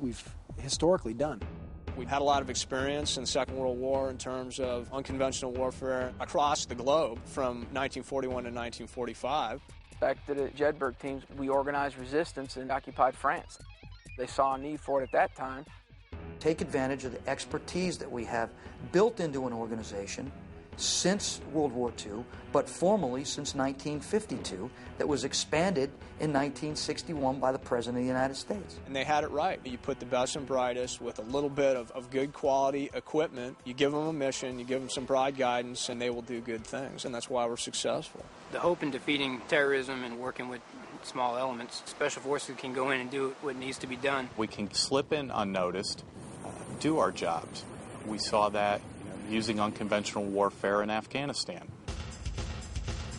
we've historically done. We had a lot of experience in the Second World War in terms of unconventional warfare across the globe from 1941 to 1945. Back to the Jedburgh teams, we organized resistance in occupied France. They saw a need for it at that time. Take advantage of the expertise that we have built into an organization since World War II, but formally since 1952, that was expanded in 1961 by the President of the United States. And they had it right. You put the best and brightest with a little bit of good quality equipment, you give them a mission, you give them some broad guidance, and they will do good things, and that's why we're successful. The hope in defeating terrorism and working with small elements, Special Forces can go in and do what needs to be done. We can slip in unnoticed, do our jobs. We saw that using unconventional warfare in Afghanistan.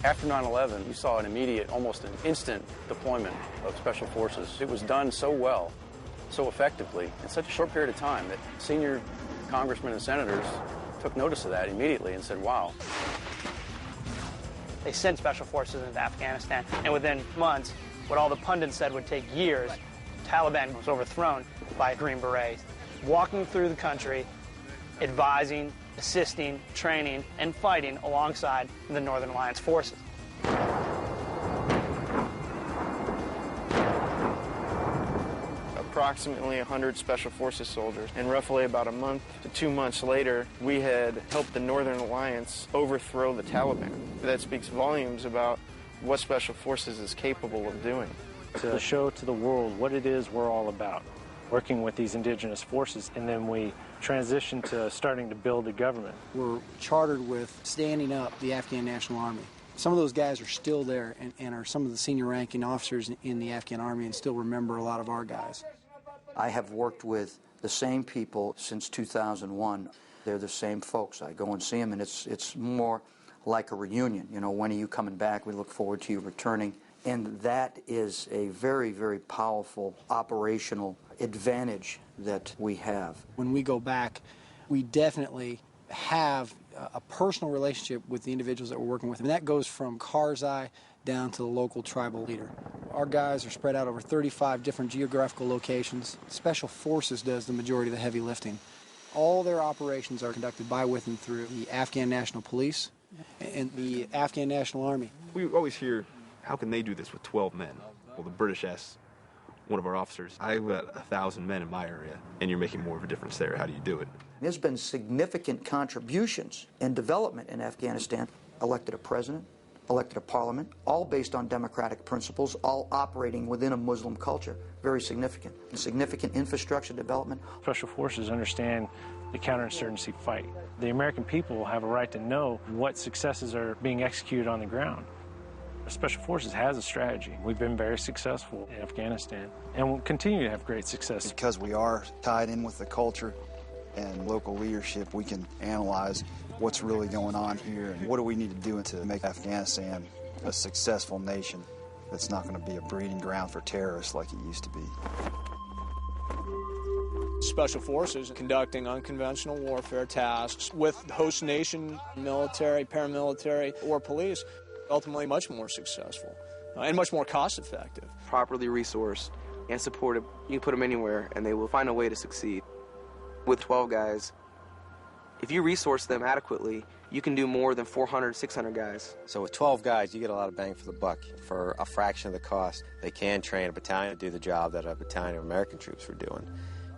After 9/11, you saw an immediate, almost an instant deployment of Special Forces. It was done so well, so effectively, in such a short period of time that senior congressmen and senators took notice of that immediately and said, wow. They sent Special Forces into Afghanistan, and within months, what all the pundits said would take years, Taliban was overthrown by Green Berets, walking through the country, advising, assisting, training, and fighting alongside the Northern Alliance forces. Approximately 100 Special Forces soldiers, and roughly about a month to 2 months later, we had helped the Northern Alliance overthrow the Taliban. That speaks volumes about what Special Forces is capable of doing. To show to the world what it is we're all about, working with these indigenous forces, and then we transitioned to starting to build a government. We're chartered with standing up the Afghan National Army. Some of those guys are still there and are some of the senior ranking officers in the Afghan Army and still remember a lot of our guys. I have worked with the same people since 2001. They're the same folks. I go and see them, and it's more like a reunion. You know, when are you coming back? We look forward to you returning. And that is a very, very powerful operational advantage that we have. When we go back, we definitely have a personal relationship with the individuals that we're working with. And that goes from Karzai down to the local tribal leader. Our guys are spread out over 35 different geographical locations. Special Forces does the majority of the heavy lifting. All their operations are conducted by, with, and through the Afghan National Police and the Afghan National Army. We always hear, how can they do this with 12 men? Well, the British asked one of our officers, I've got 1,000 men in my area, and you're making more of a difference there. How do you do it? There's been significant contributions and development in Afghanistan. Elected a president, elected a parliament, all based on democratic principles, all operating within a Muslim culture. Very significant. Significant infrastructure development. Special Forces understand the counterinsurgency fight. The American people have a right to know what successes are being executed on the ground. Special Forces has a strategy. We've been very successful in Afghanistan and will continue to have great success. Because we are tied in with the culture and local leadership, we can analyze what's really going on here and what do we need to do to make Afghanistan a successful nation that's not going to be a breeding ground for terrorists like it used to be. Special Forces conducting unconventional warfare tasks with host nation military, paramilitary, or police, ultimately much more successful and much more cost-effective. Properly resourced and supported, you put them anywhere and they will find a way to succeed. With 12 guys, if you resource them adequately, you can do more than 400, 600 guys. So with 12 guys, you get a lot of bang for the buck for a fraction of the cost. They can train a battalion to do the job that a battalion of American troops were doing.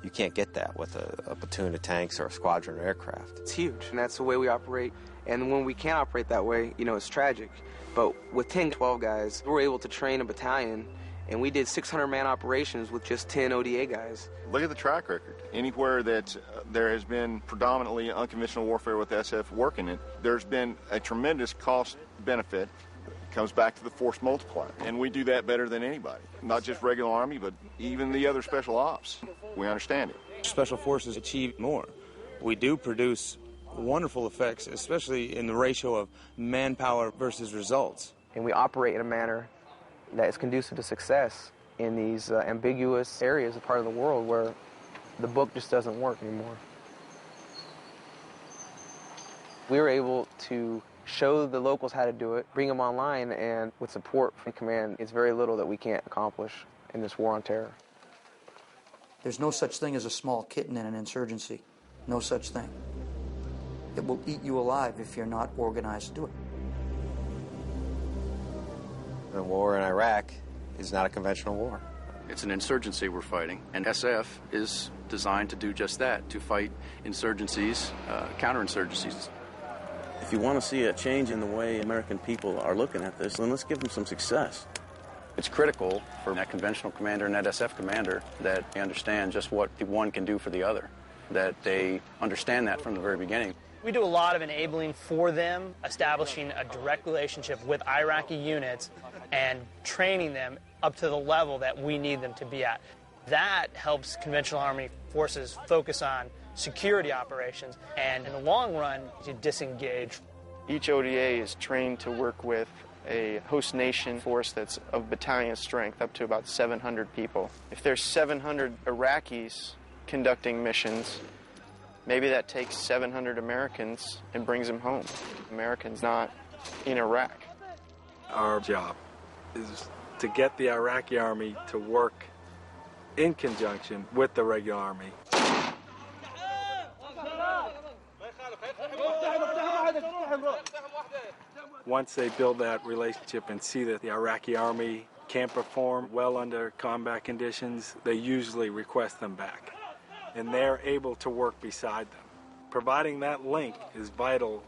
You can't get that with a platoon of tanks or a squadron of aircraft. It's huge, and that's the way we operate. And when we can't operate that way, you know, it's tragic. But with 10, 12 guys, we were able to train a battalion, and we did 600-man operations with just 10 ODA guys. Look at the track record. Anywhere that there has been predominantly unconventional warfare with SF working it, there's been a tremendous cost benefit. It comes back to the force multiplier. And we do that better than anybody. Not just regular Army, but even the other special ops. We understand it. Special Forces achieve more. We do produce wonderful effects, especially in the ratio of manpower versus results. And we operate in a manner that is conducive to success in these ambiguous areas, a part of the world where the book just doesn't work anymore. We were able to show the locals how to do it, bring them online, and with support from command, it's very little that we can't accomplish in this war on terror. There's no such thing as a small kitten in an insurgency. No such thing. It will eat you alive if you're not organized to do it. The war in Iraq is not a conventional war. It's an insurgency we're fighting, and SF is designed to do just that, to fight insurgencies, counterinsurgencies. If you want to see a change in the way American people are looking at this, then let's give them some success. It's critical for that conventional commander and that SF commander that they understand just what the one can do for the other, that they understand that from the very beginning. We do a lot of enabling for them, establishing a direct relationship with Iraqi units and training them up to the level that we need them to be at. That helps conventional Army forces focus on security operations and, in the long run, to disengage. Each ODA is trained to work with a host nation force that's of battalion strength, up to about 700 people. If there's 700 Iraqis conducting missions, maybe that takes 700 Americans and brings them home. Americans not in Iraq. Our job is to get the Iraqi army to work in conjunction with the regular army. Once they build that relationship and see that the Iraqi army can perform well under combat conditions, they usually request them back. And they're able to work beside them. Providing that link is vital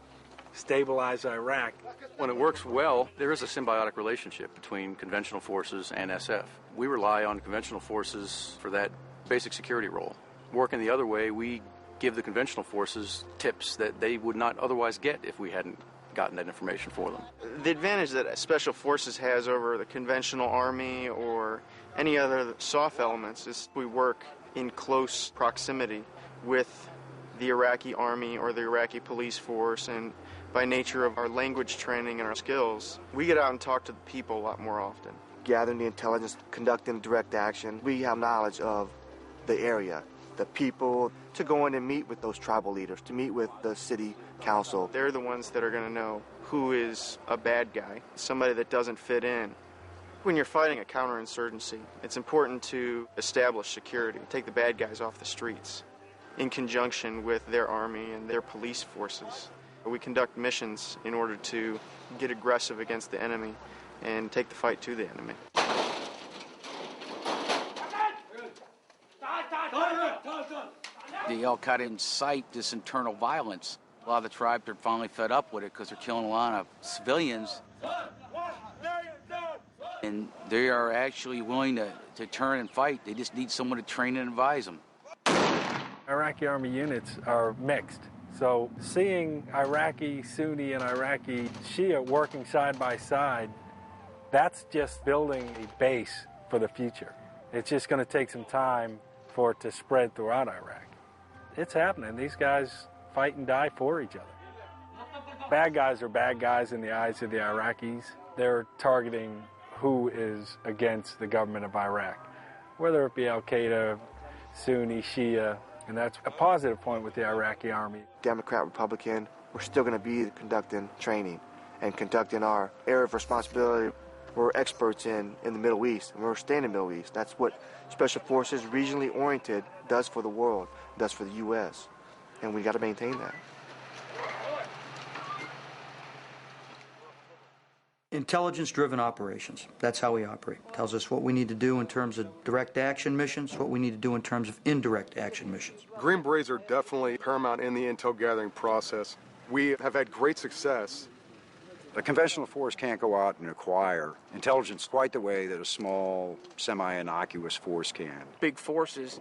to stabilize Iraq. When it works well, there is a symbiotic relationship between conventional forces and SF. We rely on conventional forces for that basic security role. Working the other way, we give the conventional forces tips that they would not otherwise get if we hadn't gotten that information for them. The advantage that Special Forces has over the conventional Army or any other soft elements is we work in close proximity with the Iraqi Army or the Iraqi police force, and by nature of our language training and our skills, we get out and talk to the people a lot more often. Gathering the intelligence, conducting direct action, we have knowledge of the area, the people, to go in and meet with those tribal leaders, to meet with the city council. They're the ones that are going to know who is a bad guy, somebody that doesn't fit in. When you're fighting a counterinsurgency, it's important to establish security, take the bad guys off the streets in conjunction with their army and their police forces. We conduct missions in order to get aggressive against the enemy and take the fight to the enemy. The al-Qaeda incite this internal violence. A lot of the tribes are finally fed up with it because they're killing a lot of civilians. And they are actually willing to turn and fight. They just need someone to train and advise them. Iraqi Army units are mixed. So seeing Iraqi Sunni and Iraqi Shia working side by side, that's just building a base for the future. It's just going to take some time for it to spread throughout Iraq. It's happening. These guys fight and die for each other. Bad guys are bad guys in the eyes of the Iraqis. They're targeting who is against the government of Iraq, whether it be al-Qaeda, Sunni, Shia, and that's a positive point with the Iraqi army. Democrat, Republican, we're still going to be conducting training and conducting our area of responsibility. We're experts in the Middle East, and we're staying in the Middle East. That's what Special Forces, regionally oriented, does for the world, does for the U.S., and we got to maintain that. Intelligence-driven operations. That's how we operate. Tells us what we need to do in terms of direct action missions, what we need to do in terms of indirect action missions. Green Berets are definitely paramount in the intel gathering process. We have had great success. The conventional force can't go out and acquire intelligence quite the way that a small, semi-innocuous force can. Big forces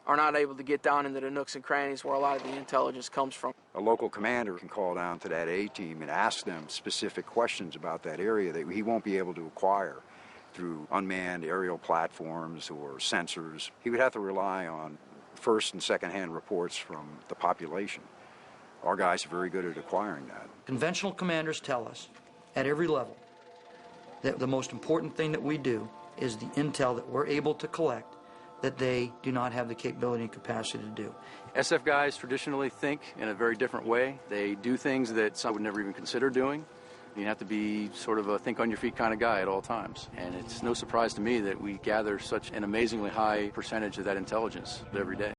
are not able to get down into the nooks and crannies where a lot of the intelligence comes from. A local commander can call down to that A-team and ask them specific questions about that area that he won't be able to acquire through unmanned aerial platforms or sensors. He would have to rely on first and second-hand reports from the population. Our guys are very good at acquiring that. Conventional commanders tell us at every level that the most important thing that we do is the intel that we're able to collect that they do not have the capability and capacity to do. SF guys traditionally think in a very different way. They do things that some would never even consider doing. You have to be sort of a think-on-your-feet kind of guy at all times. And it's no surprise to me that we gather such an amazingly high percentage of that intelligence every day.